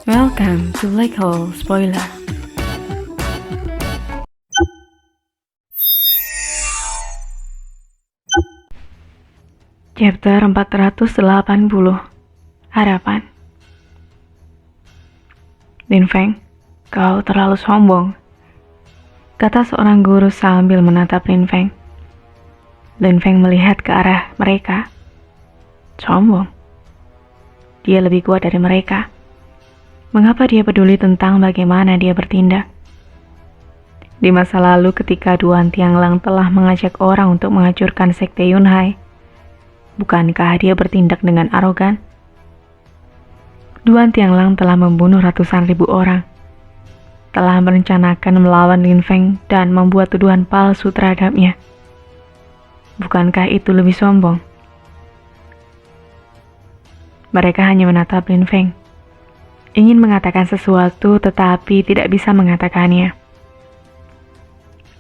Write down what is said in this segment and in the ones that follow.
Welcome to Black Hole Spoiler. Chapter 480. Harapan. Lin Feng, kau terlalu sombong, kata seorang guru sambil menatap Lin Feng. Lin Feng melihat ke arah mereka. Sombong? Dia lebih kuat dari mereka. Mengapa dia peduli tentang bagaimana dia bertindak? Di masa lalu ketika Duan Tianglang telah mengajak orang untuk menghancurkan sekte Yunhai, bukankah dia bertindak dengan arogan? Duan Tianglang telah membunuh ratusan ribu orang, telah merencanakan melawan Lin Feng dan membuat tuduhan palsu terhadapnya. Bukankah itu lebih sombong? Mereka hanya menatap Lin Feng, ingin mengatakan sesuatu tetapi tidak bisa mengatakannya.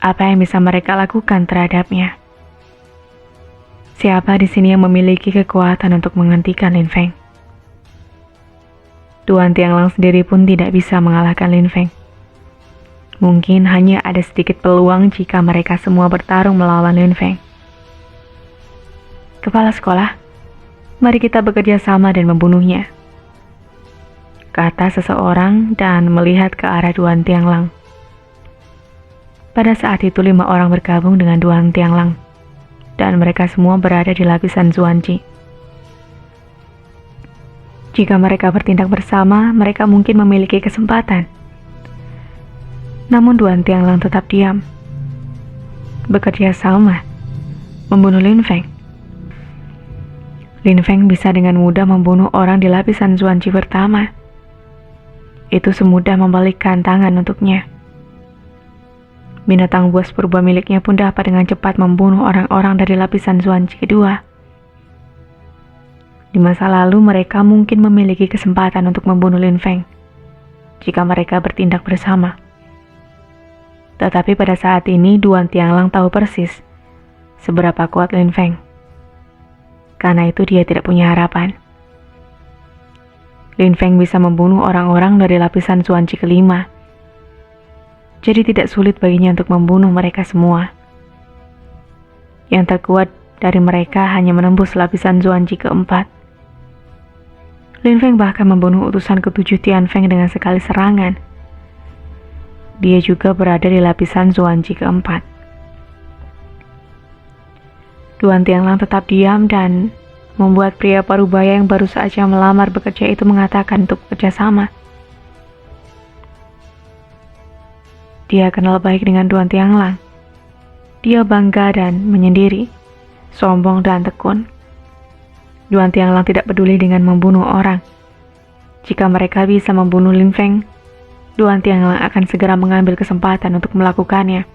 Apa yang bisa mereka lakukan terhadapnya? Siapa di sini yang memiliki kekuatan untuk menghentikan Lin Feng? Duan Tianglang sendiri pun tidak bisa mengalahkan Lin Feng. Mungkin hanya ada sedikit peluang jika mereka semua bertarung melawan Lin Feng. Kepala sekolah, mari kita bekerja sama dan membunuhnya, kata seseorang dan melihat ke arah Duan Tianglang. Pada saat itu 5 orang bergabung dengan Duan Tianglang, dan mereka semua berada di lapisan Zuanji. Jika mereka bertindak bersama, mereka mungkin memiliki kesempatan. Namun Duan Tianglang tetap diam. Bekerja sama, membunuh Lin Feng. Lin Feng bisa dengan mudah membunuh orang di lapisan Zuanji pertama. Itu semudah membalikkan tangan untuknya. Binatang buas purba miliknya pun dapat dengan cepat membunuh orang-orang dari lapisan Zuanji kedua. Di masa lalu mereka mungkin memiliki kesempatan untuk membunuh Lin Feng jika mereka bertindak bersama. Tetapi pada saat ini Duan Tianglang tahu persis seberapa kuat Lin Feng. Karena itu dia tidak punya harapan. Lin Feng bisa membunuh orang-orang dari lapisan Zuanji kelima. Jadi tidak sulit baginya untuk membunuh mereka semua. Yang terkuat dari mereka hanya menembus lapisan Zuanji keempat. Lin Feng bahkan membunuh utusan ke-7 Tian Feng dengan sekali serangan. Dia juga berada di lapisan Zuanji keempat. Duan Tianglang tetap diam dan membuat pria parubaya yang baru saja melamar bekerja itu mengatakan untuk bekerja sama. Dia kenal baik dengan Duan Tianglang. Dia bangga dan menyendiri, sombong dan tekun. Duan Tianglang tidak peduli dengan membunuh orang. Jika mereka bisa membunuh Lin Feng, Duan Tianglang akan segera mengambil kesempatan untuk melakukannya.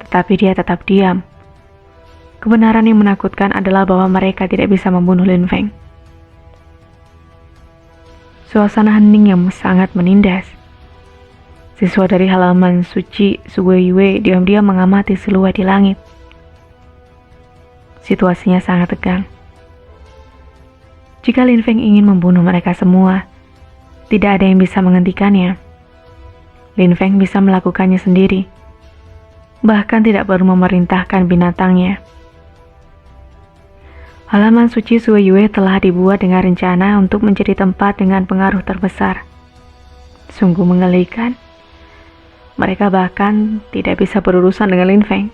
Tetapi dia tetap diam. Kebenaran yang menakutkan adalah bahwa mereka tidak bisa membunuh Lin Feng. Suasana hening yang sangat menindas. Siswa dari halaman suci Suwei diam-diam mengamati siluet di langit. Situasinya sangat tegang. Jika Lin Feng ingin membunuh mereka semua, tidak ada yang bisa menghentikannya. Lin Feng bisa melakukannya sendiri, bahkan tidak perlu memerintahkan binatangnya. Halaman suci Suwei telah dibuat dengan rencana untuk menjadi tempat dengan pengaruh terbesar. Sungguh mengerikan. Mereka bahkan tidak bisa berurusan dengan Lin Feng.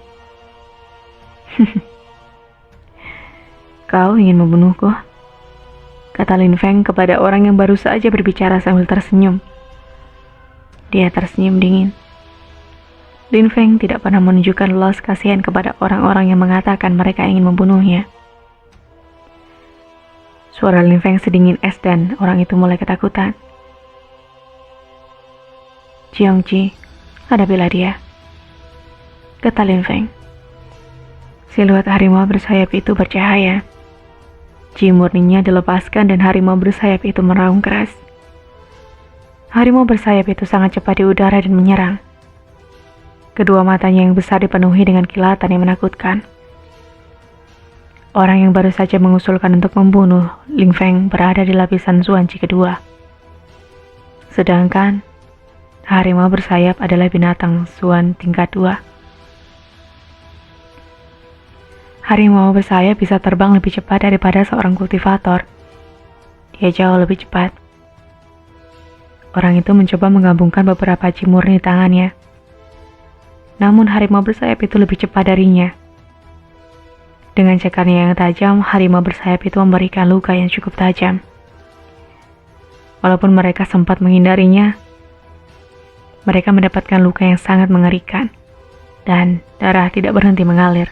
Kau ingin membunuhku? Kata Lin Feng kepada orang yang baru saja berbicara sambil tersenyum. Dia tersenyum dingin. Lin Feng tidak pernah menunjukkan belas kasihan kepada orang-orang yang mengatakan mereka ingin membunuhnya. Suara Lin Feng sedingin es dan orang itu mulai ketakutan. Jiangji, hadapilah dia, kata Lin Feng. Siluet harimau bersayap itu bercahaya. Ji murninya dilepaskan dan harimau bersayap itu meraung keras. Harimau bersayap itu sangat cepat di udara dan menyerang. Kedua matanya yang besar dipenuhi dengan kilatan yang menakutkan. Orang yang baru saja mengusulkan untuk membunuh Lin Feng berada di lapisan Zuanji kedua. Sedangkan harimau bersayap adalah binatang suan tingkat 2. Harimau bersayap bisa terbang lebih cepat daripada seorang kultivator. Dia jauh lebih cepat. Orang itu mencoba menggabungkan beberapa cimur di tangannya. Namun harimau bersayap itu lebih cepat darinya. Dengan cakarnya yang tajam, harimau bersayap itu memberikan luka yang cukup tajam. Walaupun mereka sempat menghindarinya, mereka mendapatkan luka yang sangat mengerikan, dan darah tidak berhenti mengalir.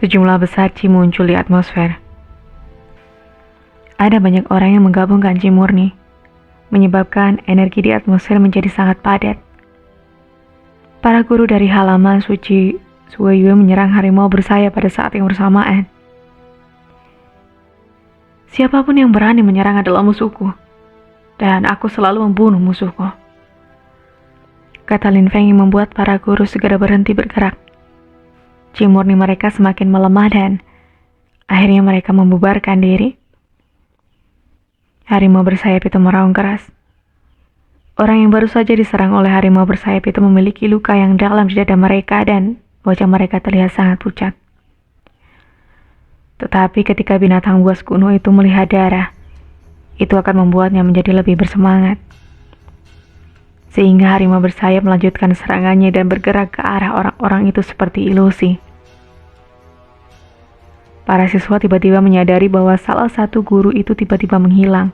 Sejumlah besar Qi muncul di atmosfer. Ada banyak orang yang menggabungkan Qi murni, menyebabkan energi di atmosfer menjadi sangat padat. Para guru dari halaman suci Sueyue menyerang harimau bersayap pada saat yang bersamaan. Siapapun yang berani menyerang adalah musuhku, dan aku selalu membunuh musuhku, kata Lin Feng yang membuat para guru segera berhenti bergerak. Qi murni mereka semakin melemah dan akhirnya mereka membubarkan diri. Harimau bersayap itu meraung keras. Orang yang baru saja diserang oleh harimau bersayap itu memiliki luka yang dalam di dada mereka dan wajah mereka terlihat sangat pucat. Tetapi ketika binatang buas kuno itu melihat darah, itu akan membuatnya menjadi lebih bersemangat. Sehingga harimau bersayap melanjutkan serangannya dan bergerak ke arah orang-orang itu seperti ilusi. Para siswa tiba-tiba menyadari bahwa salah satu guru itu tiba-tiba menghilang.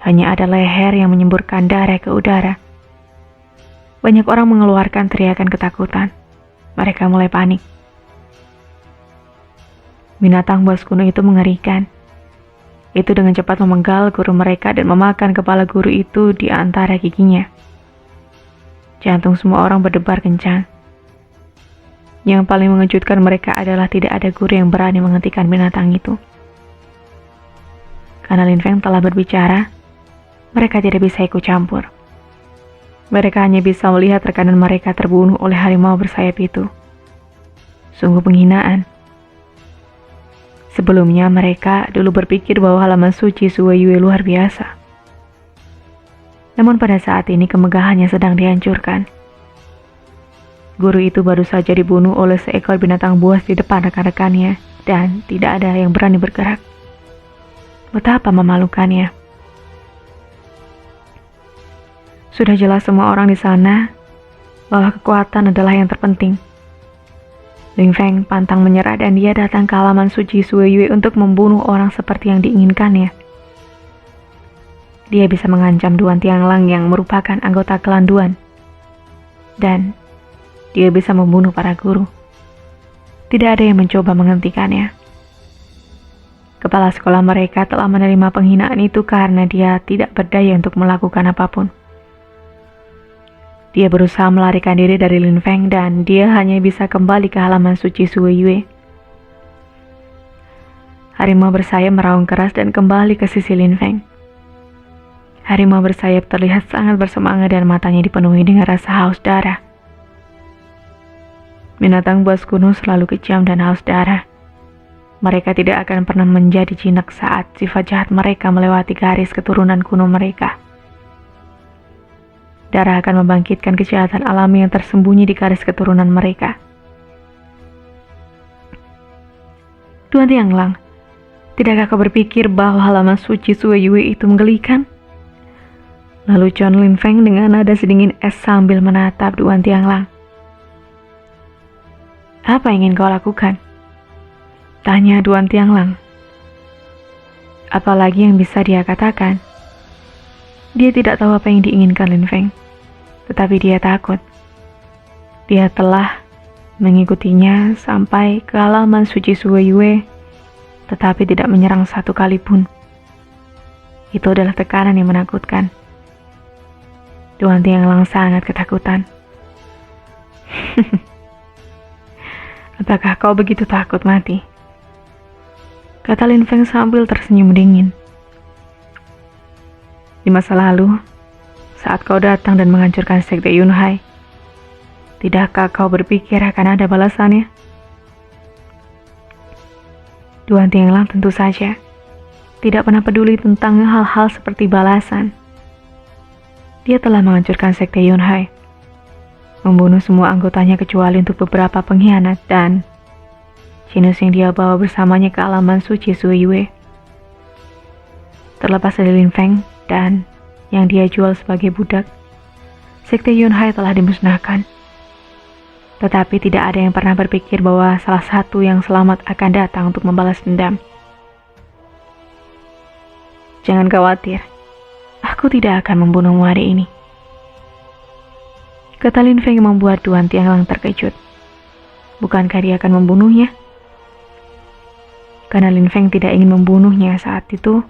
Hanya ada leher yang menyemburkan darah ke udara. Banyak orang mengeluarkan teriakan ketakutan. Mereka mulai panik. Binatang buas kuno itu mengerikan. Itu dengan cepat memenggal guru mereka dan memakan kepala guru itu di antara giginya. Jantung semua orang berdebar kencang. Yang paling mengejutkan mereka adalah tidak ada guru yang berani menghentikan binatang itu. Karena Lin Feng telah berbicara, mereka tidak bisa ikut campur. Mereka hanya bisa melihat rekanan mereka terbunuh oleh harimau bersayap itu. Sungguh penghinaan. Sebelumnya mereka dulu berpikir bahwa halaman suci Sueyue luar biasa. Namun pada saat ini kemegahannya sedang dihancurkan. Guru itu baru saja dibunuh oleh seekor binatang buas di depan rekan-rekannya dan tidak ada yang berani bergerak. Betapa memalukannya. Sudah jelas semua orang di sana bahwa kekuatan adalah yang terpenting. Lin Feng pantang menyerah dan dia datang ke halaman suci Sueyue untuk membunuh orang seperti yang diinginkannya. Dia bisa mengancam Duan Tianglang yang merupakan anggota klan Duan. Dan dia bisa membunuh para guru. Tidak ada yang mencoba menghentikannya. Kepala sekolah mereka telah menerima penghinaan itu karena dia tidak berdaya untuk melakukan apapun. Dia berusaha melarikan diri dari Lin Feng dan dia hanya bisa kembali ke halaman suci Sueyue. Harimau bersayap meraung keras dan kembali ke sisi Lin Feng. Harimau bersayap terlihat sangat bersemangat dan matanya dipenuhi dengan rasa haus darah. Binatang buas kuno selalu kejam dan haus darah. Mereka tidak akan pernah menjadi jinak saat sifat jahat mereka melewati garis keturunan kuno mereka. Darah akan membangkitkan kejahatan alami yang tersembunyi di garis keturunan mereka. Duan Tianglang, tidakkah kau berpikir bahwa halaman suci Sueyue itu menggelikan? Lalu John Lin Feng dengan nada sedingin es sambil menatap Duan Tianglang. Apa yang ingin kau lakukan? Tanya Duan Tianglang. Apalagi yang bisa dia katakan? Dia tidak tahu apa yang diinginkan Lin Feng, tetapi dia takut. Dia telah mengikutinya sampai ke halaman suci Sueyue, tetapi tidak menyerang satu kali pun. Itu adalah tekanan yang menakutkan. Duan Tianglang sangat ketakutan. Apakah kau begitu takut mati? Kata Lin Feng sambil tersenyum dingin. Di masa lalu, saat kau datang dan menghancurkan sekte Yunhai, tidakkah kau berpikir akan ada balasannya? Duan Tianglang tentu saja. tidak pernah peduli tentang hal-hal seperti balasan. Dia telah menghancurkan sekte Yunhai, membunuh semua anggotanya kecuali untuk beberapa pengkhianat dan Jinus yang dia bawa bersamanya ke alaman suci Suiyue. Terlepas dari Lin Feng dan yang dia jual sebagai budak, sekte Yunhai telah dimusnahkan. Tetapi tidak ada yang pernah berpikir bahwa salah satu yang selamat akan datang untuk membalas dendam. Jangan khawatir, aku tidak akan membunuhmu hari ini, kata Lin Feng membuat Duan Tianlang terkejut. Bukankah dia akan membunuhnya? Karena Lin Feng tidak ingin membunuhnya saat itu,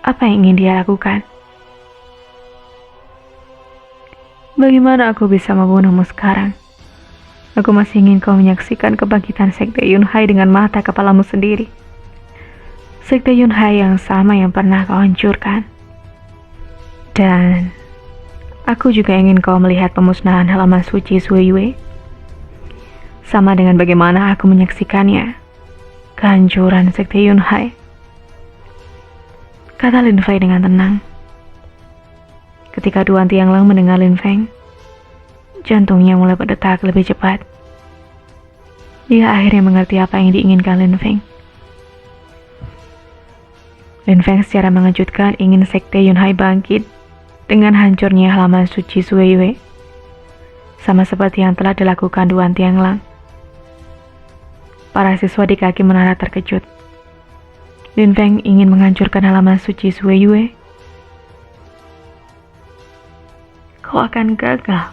apa yang ingin dia lakukan? Bagaimana aku bisa membunuhmu sekarang? Aku masih ingin kau menyaksikan kebangkitan sekte Yunhai dengan mata kepalamu sendiri. Sekte Yunhai yang sama yang pernah kau hancurkan. Dan aku juga ingin kau melihat pemusnahan halaman suci Suiyue. Sama dengan bagaimana aku menyaksikannya, kehancuran sekte Yunhai, kata Lin Feng dengan tenang. Ketika Duan Tianlang mendengar Lin Feng, jantungnya mulai berdetak lebih cepat. Dia akhirnya mengerti apa yang diinginkan Lin Feng. Lin Feng secara mengejutkan ingin sekte Yunhai bangkit dengan hancurnya halaman suci Suiyue, sama seperti yang telah dilakukan Duan Tianlang. Para siswa di kaki menara terkejut. Lin Feng ingin menghancurkan halaman suci Suiyue. Kau akan gagal,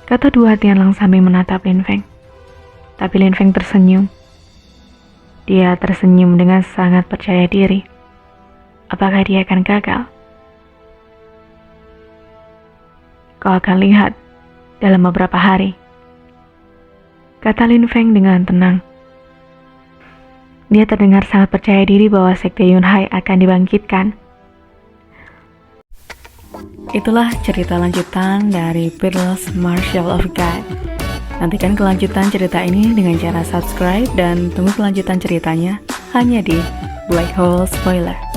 kata Duan Tianlang sambil menatap Lin Feng. Tapi Lin Feng tersenyum. Dia tersenyum dengan sangat percaya diri. Apakah dia akan gagal? Kau akan lihat dalam beberapa hari, kata Lin Feng dengan tenang. Dia terdengar sangat percaya diri bahwa sekte Yunhai akan dibangkitkan. Itulah cerita lanjutan dari Peerless Martial of God. Nantikan kelanjutan cerita ini dengan cara subscribe dan tunggu kelanjutan ceritanya hanya di Black Hole Spoiler.